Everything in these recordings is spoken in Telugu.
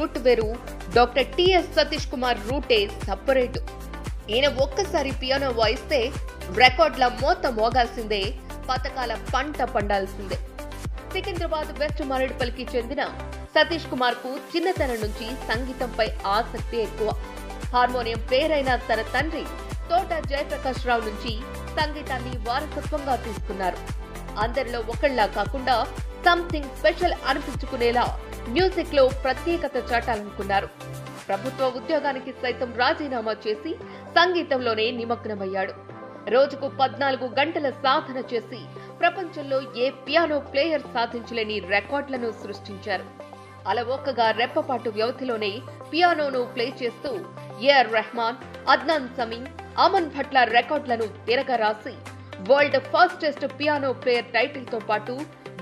రూట్ వేరు, డాక్టర్ టిఎస్ సతీష్ కుమార్ రూటే సపరేటు. ఈయన ఒక్కసారి పియానో వాయిస్తే రికార్డుల మోత మోగాల్సిందే, పథకాల పంట పండాల్సిందే. సికింద్రాబాద్ వెస్ట్ మారేడుపల్లికి చెందిన సతీష్ కుమార్ కు చిన్నతనం నుంచి సంగీతంపై ఆసక్తి ఎక్కువ. హార్మోనియం పేరైన తన తండ్రి తోట జయప్రకాష్ రావు నుంచి సంగీతాన్ని వారసత్వంగా తీసుకున్నారు. అందరిలో ఒకళ్ళ కాకుండా సంథింగ్ స్పెషల్ అనిపించుకునేలా మ్యూజిక్ లో ప్రత్యేకత చాటాలనుకున్నారు. ప్రభుత్వ ఉద్యోగానికి సైతం రాజీనామా చేసి సంగీతంలోనే నిమగ్నమయ్యాడు. రోజుకు 14 గంటల సాధన చేసి ప్రపంచంలో ఏ పియానో ప్లేయర్ సాధించలేని రికార్డులను సృష్టించారు. అలవోకగా రెప్పపాటు వ్యవధిలోనే పియానోను ప్లే చేస్తూ ఏఆర్ రెహమాన్, అద్నాన్ సమీ, అమన్ భట్ల రికార్డులను తిరగరాసి world fastest piano player title తో పాటు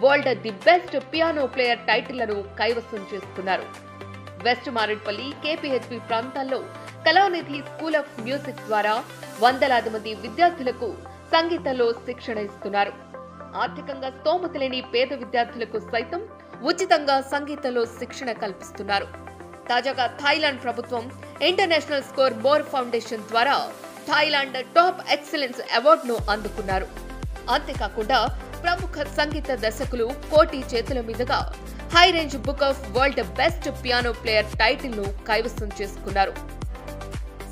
world the best piano player టైటిళ్లను కైవసం చేసుకున్నారు. వెస్ట్ మారేడుపల్లి, కేపీహెచ్బీ ప్రాంతాల్లో కళానిధి స్కూల్ ఆఫ్ మ్యూజిక్ ద్వారా వందలాది మంది విద్యార్థులకు సంగీతంలో శిక్షణ ఇస్తున్నారు. ఆర్థికంగా స్తోమత లేని పేద విద్యార్థులకు సైతం ఉచితంగా సంగీతంలో శిక్షణ కల్పిస్తున్నారు. తాజాగా థాయిలాండ్ ప్రభుత్వం ఇంటర్నేషనల్ స్కోర్ బోర్ ఫౌండేషన్ ద్వారా థాయిలాండ్ టాప్ ఎక్సలెన్స్ అవార్డును అందుకున్నారు. అంతేకాకుండా ప్రముఖ సంగీత దర్శకులు కోటి చేతుల మీదుగా high range book of world best piano player title ను కైవసం చేసుకున్నారు.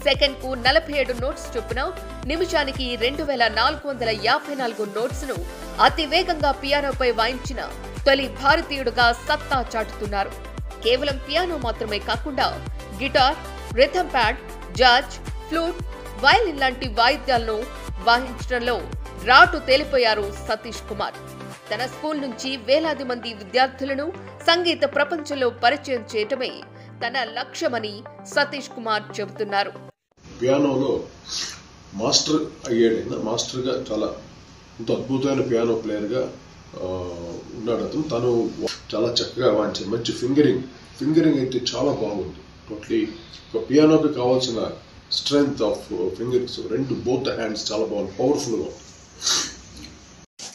సెకండ్ కు 47 నోట్స్ చొప్పున నిమిషానికి 2454 నోట్స్ ను అతి వేగంగా పియానోపై వాయించిన తొలి భారతీయుడుగా సత్తా చాటుతున్నారు. కేవలం పియానో మాత్రమే కాకుండా guitar, rhythm pad, jazz, flute, violin లాంటి వాయిద్యాలను వాయించడంలో రాటు తేలిపోయారు సతీష్ కుమార్. తన స్కూల్ నుంచి వేలాది మంది విద్యార్థులను సంగీత ప్రపంచంలో పరిచయం చేయటమే తన లక్ష్యమని సతీష్ కుమార్ చెబుతున్నారు. పియానోలో మాస్టర్ అయ్యాడు. మాస్టర్ గా చాలా అద్భుతమైన పియానో ప్లేయర్ గా ఉన్నాడు అతను. తను చాలా చక్కగా వాయించాడు. మంచి ఫింగరింగ్ అయితే చాలా బాగుంది. టోటలీ ఒక పియానోకి కావాల్సిన strength of fingers, both hands చాలా బాగుంది, పవర్ఫుల్ గా.